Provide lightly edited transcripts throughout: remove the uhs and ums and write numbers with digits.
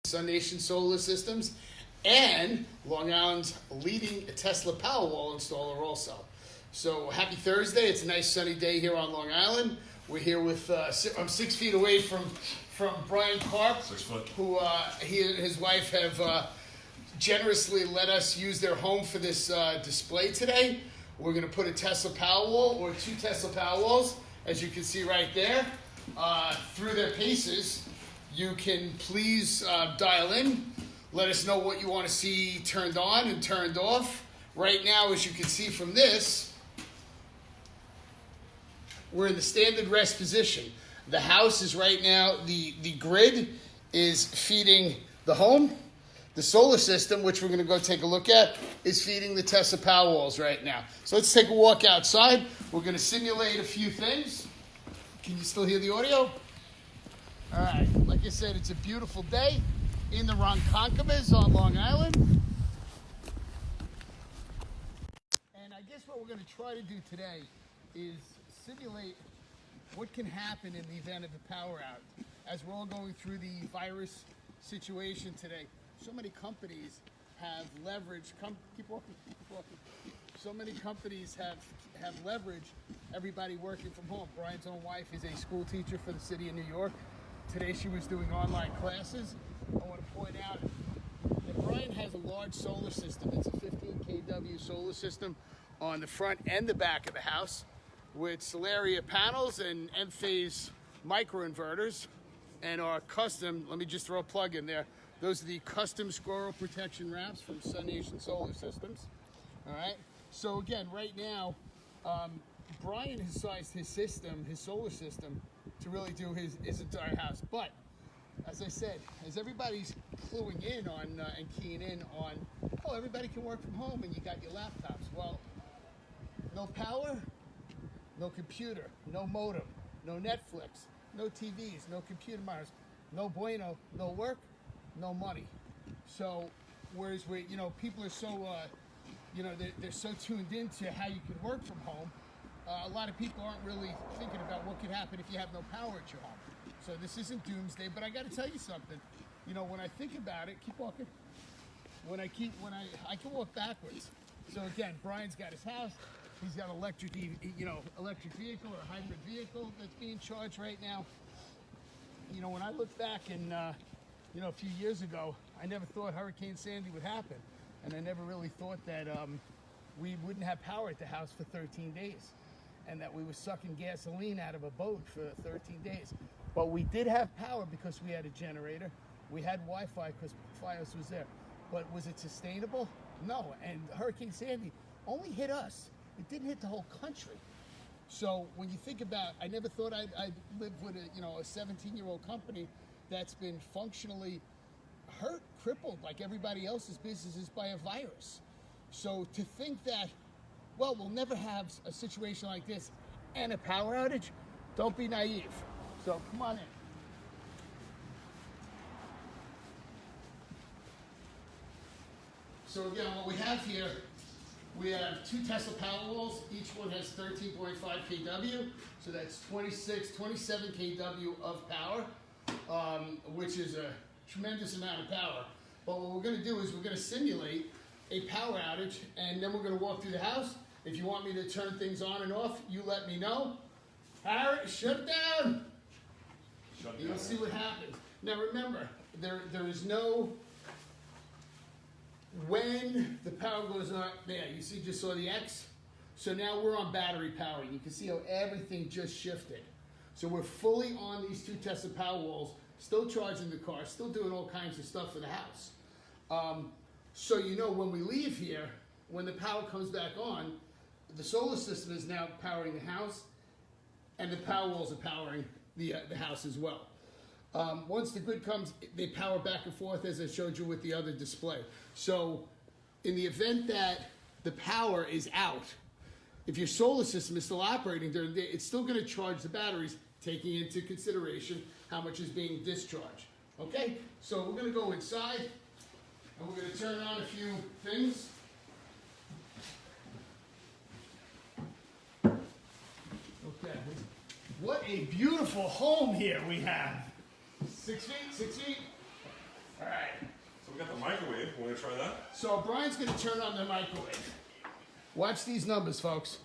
SUNation Solar Systems, and Long Island's leading Tesla Powerwall installer also. So happy Thursday. It's a nice sunny day here on Long Island. We're here with, I'm 6 feet away from Brian Karp, 6 foot. who he and his wife have generously let us use their home for this display today. We're going to put a Tesla Powerwall, or 2 Tesla Powerwalls, as you can see right there, through their paces. You can please dial in. Let us know what you want to see turned on and turned off. Right now, as you can see from this, we're in the standard rest position. The house is right now, the grid is feeding the home. The solar system, which we're going to go take a look at, is feeding the Tesla Powerwalls right now. So let's take a walk outside. We're going to simulate a few things. Can you still hear the audio? All right, like I said, it's a beautiful day in the Ronkonkomas on Long Island. And I guess what we're going to try to do today is simulate what can happen in the event of a power outage. As we're all going through the virus situation today, so many companies have leveraged, keep walking. So many companies have leveraged everybody working from home. Brian's own wife is a school teacher for the city of New York. Today she was doing online classes. I want to point out that Brian has a large solar system. It's a 15 kW solar system on the front and the back of the house with Solaria panels and N-phase microinverters, and our custom, let me just throw a plug in there, those are the custom squirrel protection wraps from SUNation Solar Systems. All right, so again, right now, Brian has sized his system, his solar system, to really do his entire house. But as I said, as everybody's cluing in on and keying in on, oh, everybody can work from home and you got your laptops. Well, no power, no computer, no modem, no Netflix, no TVs, no computer monitors, no bueno, no work, no money. So whereas people are so they're so tuned into how you can work from home. A lot of people aren't really thinking about what could happen if you have no power at your home. So this isn't doomsday, but I got to tell you something. When I think about it, keep walking. I can walk backwards. So again, Brian's got his house. He's got an electric vehicle or a hybrid vehicle that's being charged right now. When I look back in, a few years ago, I never thought Hurricane Sandy would happen, and I never really thought that we wouldn't have power at the house for 13 days. And that we were sucking gasoline out of a boat for 13 days. But we did have power because we had a generator. We had Wi-Fi because Fios was there. But was it sustainable? No. And Hurricane Sandy only hit us. It didn't hit the whole country. So when you think about, I never thought I'd live with a 17-year-old company that's been functionally hurt, crippled like everybody else's businesses by a virus. So to think that, well, we'll never have a situation like this and a power outage, don't be naive. So come on in. So again, what we have here, we have 2 Tesla Powerwalls. Each one has 13.5 kW. So that's 27 kW of power, which is a tremendous amount of power. But what we're going to do is we're going to simulate a power outage, and then we're going to walk through the house. If you want me to turn things on and off, you let me know. Harry, shut it down. You'll see what happens. Now remember, there is no, when the power goes on, there, you see, just saw the X? So now we're on battery power. You can see how everything just shifted. So we're fully on these 2 Tesla Powerwalls, still charging the car, still doing all kinds of stuff for the house. So when we leave here, when the power comes back on, the solar system is now powering the house, and the Powerwalls are powering the house as well. Once the grid comes, they power back and forth, as I showed you with the other display. So in the event that the power is out, if your solar system is still operating during the day, it's still going to charge the batteries, taking into consideration how much is being discharged. Okay, so we're going to go inside, and we're going to turn on a few things. Okay, what a beautiful home here we have. 6 feet, 6 feet. All right. gonna try that? So Brian's gonna turn on the microwave. Watch these numbers, folks.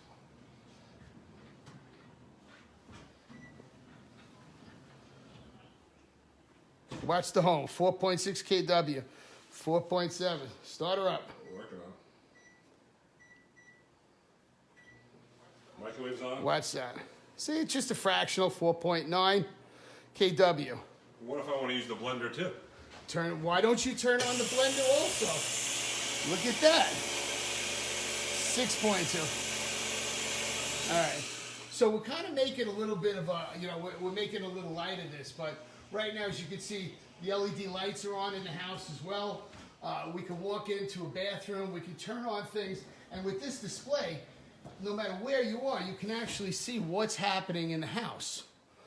Watch the home, 4.6 kW, 4.7. Start her up. We're working on it. Microwave's on. Watch that. See, it's just a fractional, 4.9 kW. What if I want to use the blender too? Why don't you turn on the blender also? Look at that. 6.2. All right. So we're kind of making a little bit of a, we're making a little light of this, but right now, as you can see, the LED lights are on in the house as well. We can walk into a bathroom, we can turn on things, and with this display, no matter where you are, you can actually see what's happening in the house.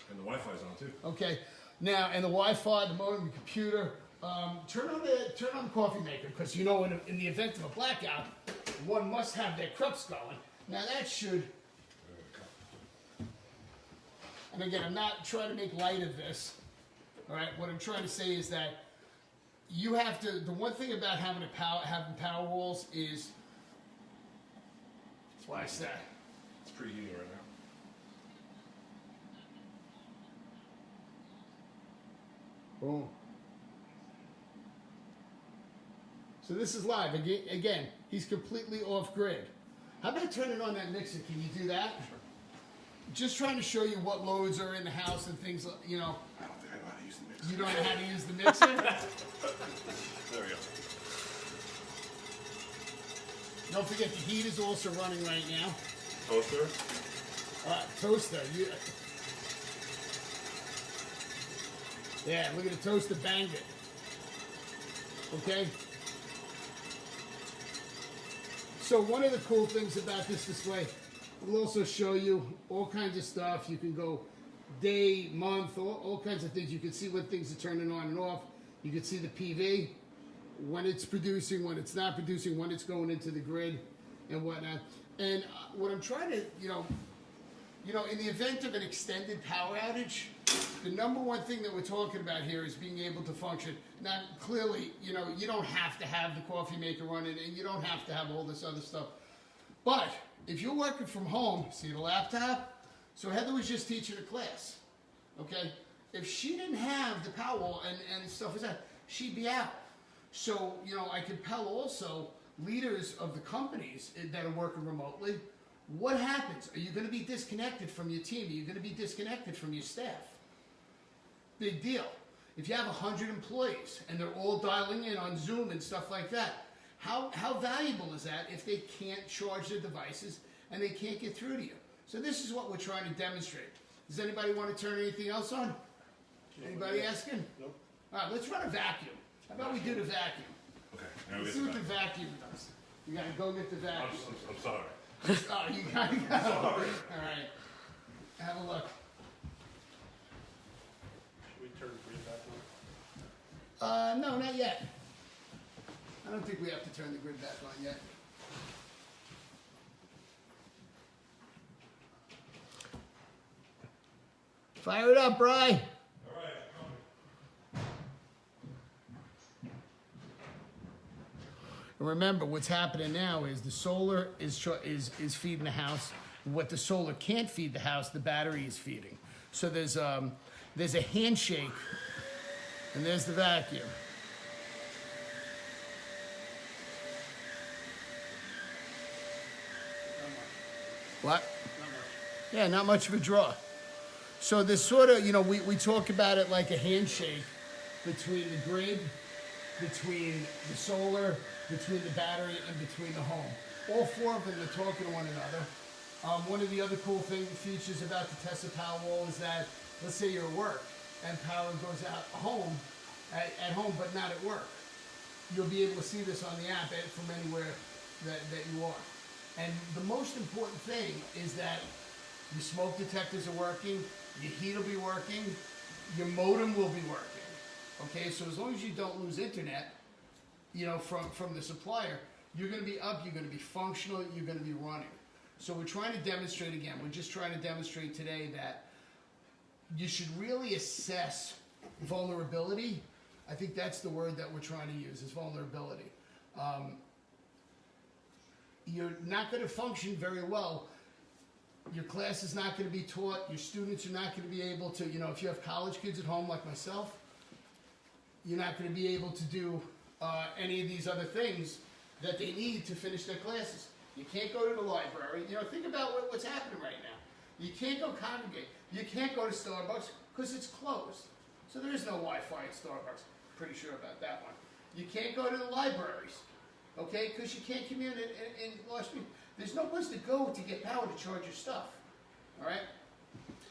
And the Wi-Fi's on too. Okay. Now, and the Wi-Fi, the modem, the computer. Turn on the coffee maker, because in the event of a blackout, one must have their crops going. Now that should. And again, I'm not trying to make light of this. All right. What I'm trying to say is that you have to. The one thing about having power walls is. Watch that. It's preheating right now. Boom. So this is live. Again, he's completely off grid. How about turning on that mixer? Can you do that? Sure. Just trying to show you what loads are in the house and things, I don't think I know how to use the mixer. You don't know how to use the mixer? There we go. Don't forget the heat is also running right now. Toaster. Toaster. Yeah, look at the toaster, banged it. Okay? So one of the cool things about this display, we'll also show you all kinds of stuff. You can go day, month, all kinds of things. You can see when things are turning on and off. You can see the PV, when it's producing, when it's not producing, when it's going into the grid and whatnot. And what I'm trying to, in the event of an extended power outage, the number one thing that we're talking about here is being able to function. Now, clearly, you don't have to have the coffee maker running, and you don't have to have all this other stuff. But if you're working from home, see the laptop? So Heather was just teaching a class, okay? If she didn't have the Powerwall and stuff like that, she'd be out. So, I could tell also leaders of the companies that are working remotely, what happens? Are you going to be disconnected from your team? Are you going to be disconnected from your staff? Big deal. If you have 100 employees and they're all dialing in on Zoom and stuff like that, how valuable is that if they can't charge their devices and they can't get through to you? So this is what we're trying to demonstrate. Does anybody want to turn anything else on? Anybody asking? Nope. All right, let's run a vacuum. How about we do the vacuum? Okay. Now Let's see what the vacuum does. You gotta go get the vacuum. I'm sorry. Oh, you gotta go. All right. Have a look. Should we turn the grid back on? No, not yet. I don't think we have to turn the grid back on yet. Fire it up, Bri. All right. And remember, what's happening now is the solar is feeding the house. What the solar can't feed the house, the battery is feeding. So there's a handshake, and there's the vacuum. What? Yeah, not much of a draw. So there's sort of, we talk about it like a handshake between the grid, between the solar, between the battery, and between the home. All four of them are talking to one another. One of the other cool features about the Tesla Powerwall is that, let's say you're at work and power goes out at home, but not at work. You'll be able to see this on the app from anywhere that you are. And the most important thing is that your smoke detectors are working, your heat will be working, your modem will be working. Okay, so as long as you don't lose internet, from the supplier, you're going to be up, you're going to be functional, you're going to be running. So we're trying to demonstrate again. We're just trying to demonstrate today that you should really assess vulnerability. I think that's the word that we're trying to use, is vulnerability. You're not going to function very well. Your class is not going to be taught. Your students are not going to be able to, if you have college kids at home like myself, you're not going to be able to do any of these other things that they need to finish their classes. You can't go to the library. Think about what's happening right now. You can't go congregate. You can't go to Starbucks because it's closed. So there is no Wi-Fi at Starbucks. Pretty sure about that one. You can't go to the libraries, okay, because you can't commute in large people. There's no place to go to get power to charge your stuff, all right?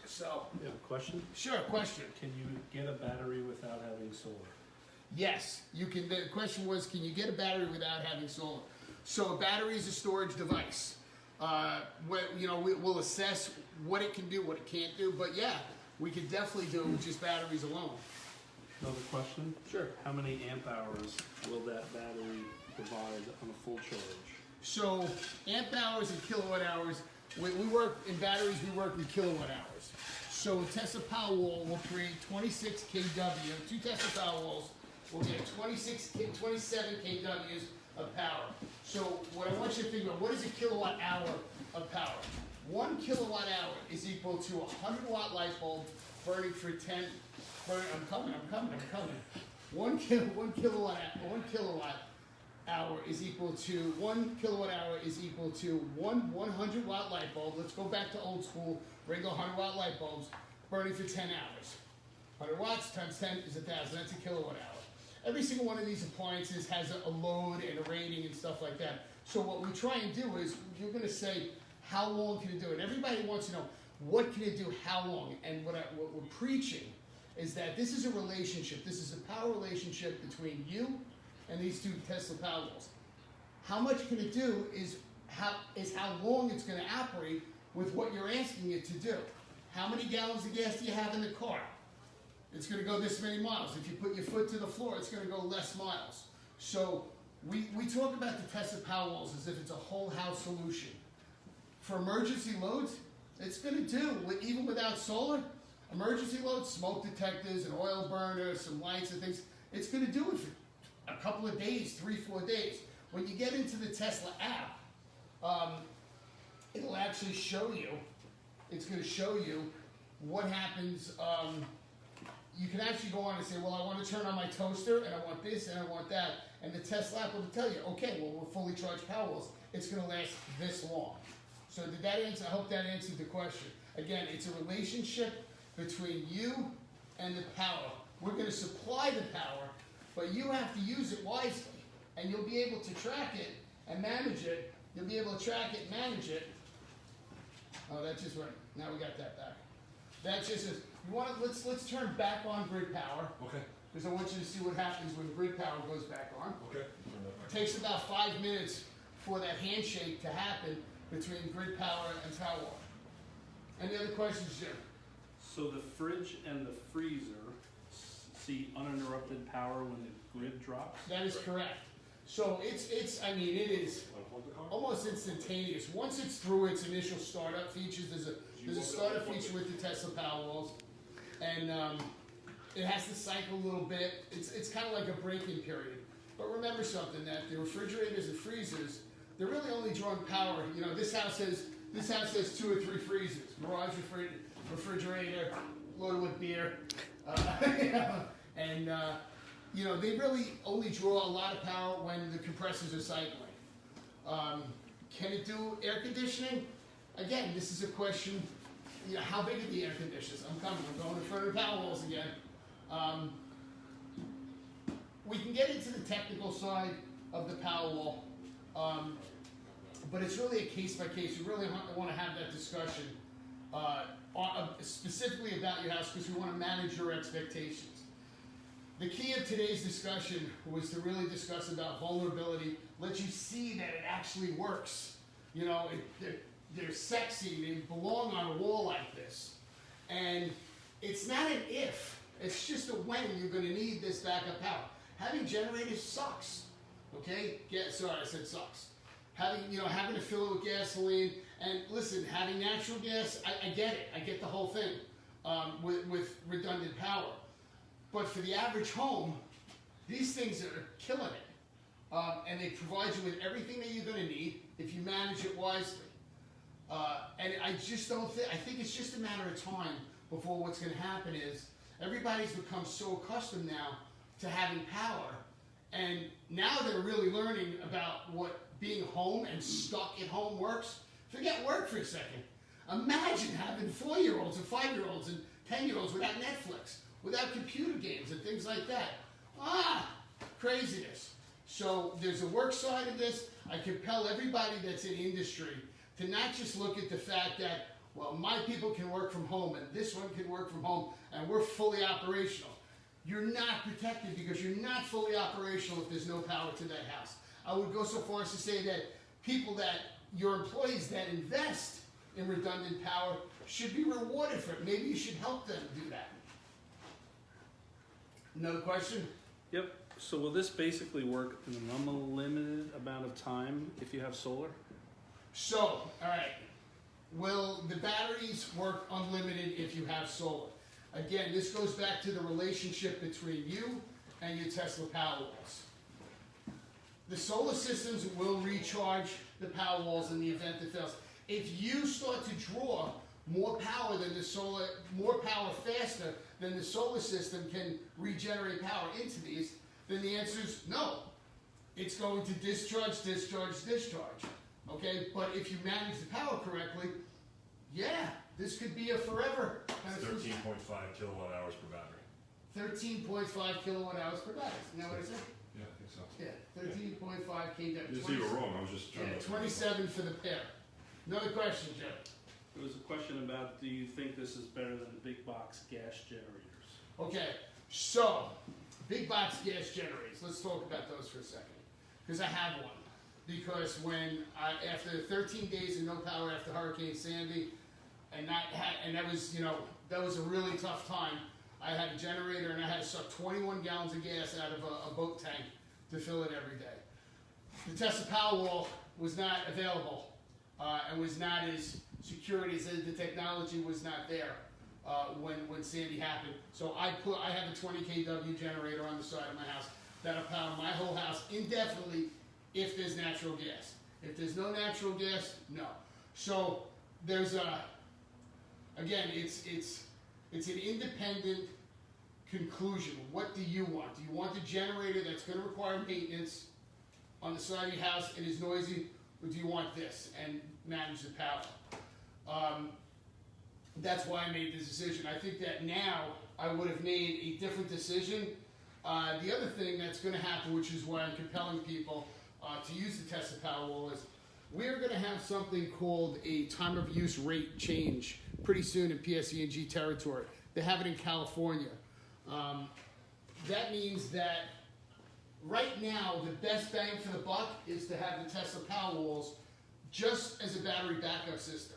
So. You have a question? Sure, question. Can you get a battery without having solar? Yes, you can. The question was, can you get a battery without having solar? So a battery is a storage device. We'll assess what it can do, what it can't do, but yeah, we could definitely do it with just batteries alone. Another question? Sure. How many amp hours will that battery provide on a full charge? So amp hours and kilowatt hours, we work in batteries, we work with kilowatt hours. So a Tesla Powerwall will create 26 kW, two Tesla Powerwalls will get 27 kWs of power. So what I want you to think about, what is a kilowatt hour of power? 1 kilowatt hour is equal to a 100-watt light bulb burning for 10, I'm coming. 1 kilowatt hour is equal to 1 kilowatt hour is equal to one 100-watt light bulb. Let's go back to old school, regular 100-watt light bulbs burning for 10 hours. 100 watts times 10 is 1,000, that's a kilowatt hour. Every single one of these appliances has a load and a rating and stuff like that. So what we try and do is, you're gonna say, how long can it do it? Everybody wants to know, what can it do, how long? And what we're preaching is that this is a relationship. This is a power relationship between you and these two Tesla Powerwalls. How much can it do is how long it's gonna operate with what you're asking it to do. How many gallons of gas do you have in the car? It's going to go this many miles. If you put your foot to the floor, it's going to go less miles. So we talk about the Tesla Powerwalls as if it's a whole house solution. For emergency loads, it's going to do, even without solar, emergency loads, smoke detectors, an oil burner, some lights and things, it's going to do it for a couple of days, 3-4 days. When you get into the Tesla app, it'll actually show you, it's going to show you what happens. You can actually go on and say, well, I want to turn on my toaster, and I want this, and I want that. And the Tesla app will tell you, okay, well, we're fully charged Powerwalls. It's going to last this long. So did that answer? I hope that answered the question. Again, it's a relationship between you and the power. We're going to supply the power, but you have to use it wisely. And you'll be able to track it and manage it. You'll be able to track it and manage it. Oh, that just went. Now we got that back. That just is. You want to, let's turn back on grid power. Okay. Because I want you to see what happens when grid power goes back on. Okay. It takes about 5 minutes for that handshake to happen between grid power and Powerwall. Any other questions, Jim? So the fridge and the freezer see uninterrupted power when the grid drops? That is correct. So it is almost instantaneous. Once it's through its initial startup features, there's a startup feature with the Tesla Powerwalls, and it has to cycle a little bit. It's kind of like a break-in period. But remember something, that the refrigerators and freezers, they're really only drawing power. This house has 2 or 3 freezers, garage refrigerator loaded with beer, and they really only draw a lot of power when the compressors are cycling. Can it do air conditioning? Again, this is a question, how big are the air conditioners? I'm going in front of the Powerwalls again. We can get into the technical side of the Powerwall, but it's really a case by case. We really want to have that discussion specifically about your house, because we want to manage your expectations. The key of today's discussion was to really discuss about vulnerability, let you see that it actually works. They're sexy, they belong on a wall like this. And it's not an if, it's just a when you're going to need this backup power. Having generators sucks, okay? Sorry, I said sucks. Having to fill it with gasoline, and listen, having natural gas, I get it. I get the whole thing with redundant power. But for the average home, these things are killing it. and they provide you with everything that you're going to need if you manage it wisely. And I just don't think, I think it's just a matter of time before what's going to happen is everybody's become so accustomed now to having power, and now they're really learning about what being home and stuck at home works. Forget work for a second. Imagine having 4-year-olds and 5-year-olds and 10-year-olds without Netflix, without computer games and things like that. Craziness. So there's a work side of this. I compel everybody that's in industry to not just look at the fact that, well, my people can work from home and this one can work from home and we're fully operational. You're not protected because you're not fully operational if there's no power to that house. I would go so far as to say that your employees that invest in redundant power should be rewarded for it. Maybe you should help them do that. Another question? Yep. So will this basically work in an unlimited amount of time if you have solar? So, all right. Will the batteries work unlimited if you have solar? Again, this goes back to the relationship between you and your Tesla Powerwalls. The solar systems will recharge the Powerwalls in the event it fails. If you start to draw more power than the solar, more power faster than the solar system can regenerate power into these, then the answer is no. It's going to discharge, discharge, discharge. Okay, but if you manage the power correctly, yeah, this could be a forever. It's 13.5 kilowatt hours per battery. 13.5 kilowatt hours per battery. Isn't that what I said? Yeah, I think so. Yeah, 13.5 kW. It's even wrong. I was just trying Yeah, to. 27 for the pair. Another question, Joe. There was a question about, do you think this is better than the big box gas generators? Okay, so big box gas generators. Let's talk about those for a second, because I have one. Because after 13 days of no power after Hurricane Sandy, and that was a really tough time. I had a generator and I had to suck 21 gallons of gas out of a boat tank to fill it every day. The Tesla Powerwall was not available and was not as secure as the technology was not there when Sandy happened. So I have a 20 kW generator on the side of my house that'll power my whole house indefinitely if there's natural gas. If there's no natural gas, no. So there's again, it's an independent conclusion. What do you want? Do you want the generator that's going to require maintenance on the side of your house and is noisy, or do you want this and manage the power? That's why I made this decision. I think that now I would have made a different decision. The other thing that's going to happen, which is why I'm compelling people to use the Tesla Powerwall, is we're going to have something called a time of use rate change pretty soon in PSE&G territory. They have it in California. That means that right now the best bang for the buck is to have the Tesla Powerwalls just as a battery backup system.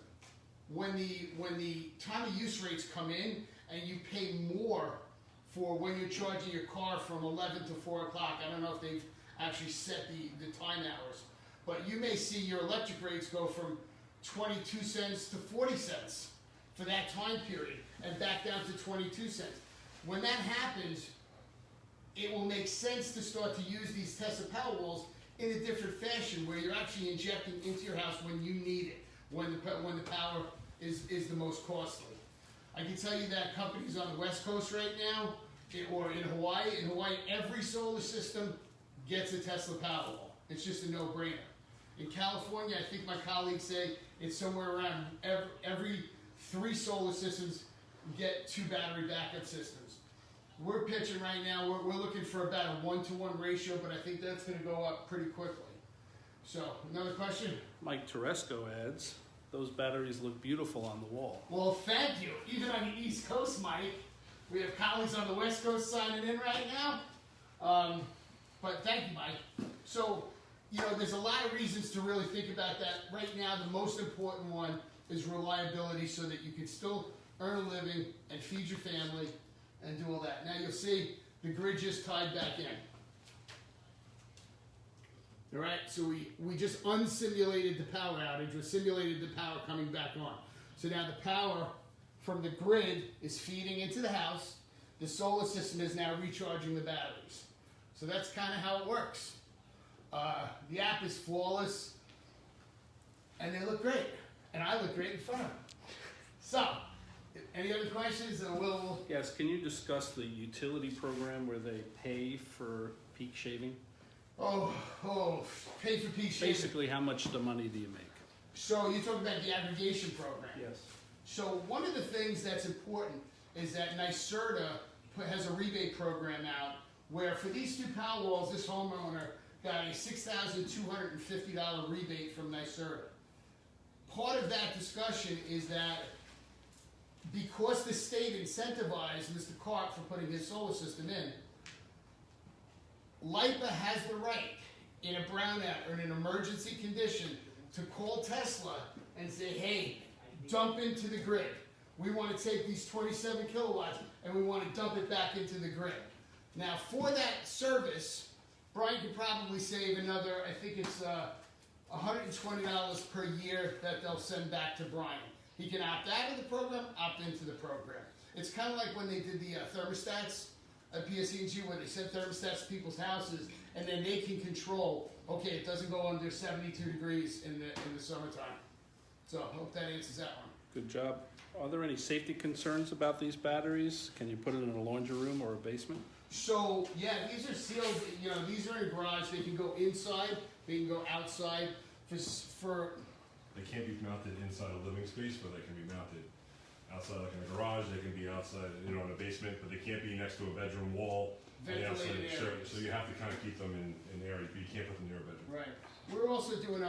When the time of use rates come in and you pay more for when you're charging your car from 11 to 4 o'clock, I don't know if they've actually set the time hours, but you may see your electric rates go from 22 cents to 40 cents for that time period and back down to 22 cents. When that happens, it will make sense to start to use these Tesla Powerwalls in a different fashion where you're actually injecting into your house when you need it, when the power is the most costly. I can tell you that companies on the West Coast right now, or in Hawaii, every solar system gets a Tesla Powerwall. It's just a no-brainer. In California, I think my colleagues say it's somewhere around every 3 solar systems get 2 battery backup systems. We're pitching right now, we're looking for about a 1-to-1 ratio, but I think that's going to go up pretty quickly. So, another question? Mike Teresco adds, those batteries look beautiful on the wall. Well, thank you. Even on the East Coast, Mike. We have colleagues on the West Coast signing in right now. But thank you, Mike. So, there's a lot of reasons to really think about that. Right now, the most important one is reliability so that you can still earn a living and feed your family and do all that. Now you'll see the grid just tied back in. All right, so we just unsimulated the power outage, or simulated the power coming back on. So now the power from the grid is feeding into the house. The solar system is now recharging the batteries. So that's kind of how it works. The app is flawless, and they look great, and I look great in front of them. So, any other questions? And we'll Yes, can you discuss the utility program where they pay for peak shaving? pay for peak shaving. Basically, how much the money do you make? So you're talking about the aggregation program. Yes. So one of the things that's important is that NYSERDA has a rebate program out where for these two Powerwalls, this homeowner got a $6,250 rebate from NYSERDA. Part of that discussion is that because the state incentivized Mr. Cart for putting his solar system in, LIPA has the right in a brownout or in an emergency condition to call Tesla and say, hey, dump into the grid. We want to take these 27 kilowatts and we want to dump it back into the grid. Now for that service, Brian could probably save another, I think it's $120 per year that they'll send back to Brian. He can opt out of the program, opt into the program. It's kind of like when they did the thermostats at PSE&G, where they sent thermostats to people's houses, and then they can control, okay, it doesn't go under 72 degrees in the summertime. So I hope that answers that one. Good job. Are there any safety concerns about these batteries? Can you put it in a laundry room or a basement? So yeah, these are sealed. You know, these are in a garage. They can go inside. They can go outside. For They can't be mounted inside a living space, but they can be mounted outside, like in a garage. They can be outside, you know, in a basement, but they can't be next to a bedroom wall. on the outside. ventilated areas. So you have to kind of keep them in the area, but you can't put them near a bedroom. Right. We're also doing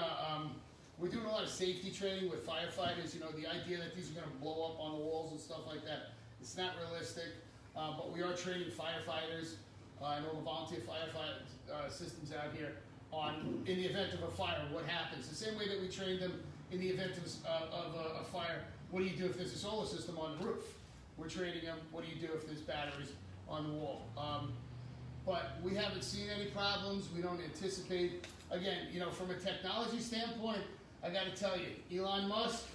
we're doing a lot of safety training with firefighters. You know, the idea that these are going to blow up on the walls and stuff like that, it's not realistic. But we are training firefighters and all the volunteer firefighter systems out here on, in the event of a fire, what happens. The same way that we train them in the event of a fire, what do you do if there's a solar system on the roof? We're training them, what do you do if there's batteries on the wall? But we haven't seen any problems. We don't anticipate. Again, you know, from a technology standpoint, I got to tell you, Elon Musk,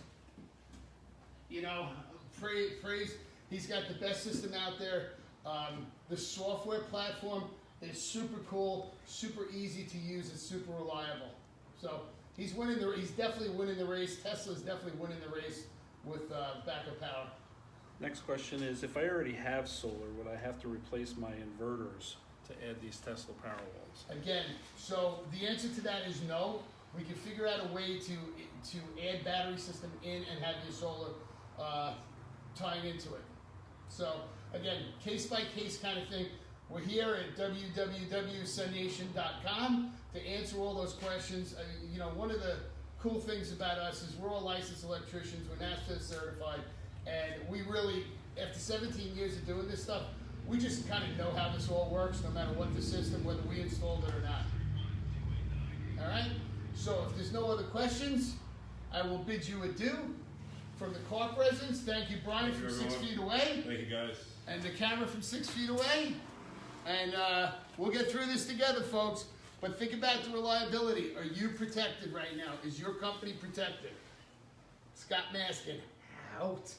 you know, praise, he's got the best system out there. The software platform is super cool, super easy to use, and super reliable. So he's definitely winning the race. Tesla's definitely winning the race with backup power. Next question is, if I already have solar, would I have to replace my inverters to add these Tesla Powerwalls? Again, so the answer to that is no. We can figure out a way to add battery system in and have your solar tying into it. So again, case by case kind of thing. We're here at www.SUNation.com to answer all those questions. You know, one of the cool things about us is we're all licensed electricians. We're NASDAQ certified, and we really, after 17 years of doing this stuff, we just kind of know how this all works, no matter what the system, whether we installed it or not. All right? So if there's no other questions, I will bid you adieu. From the Clark residents, thank you, Brian, from 6 feet away. Thank you, guys. And the camera from 6 feet away. And we'll get through this together, folks. But think about the reliability. Are you protected right now? Is your company protected? Scott Maskin, out.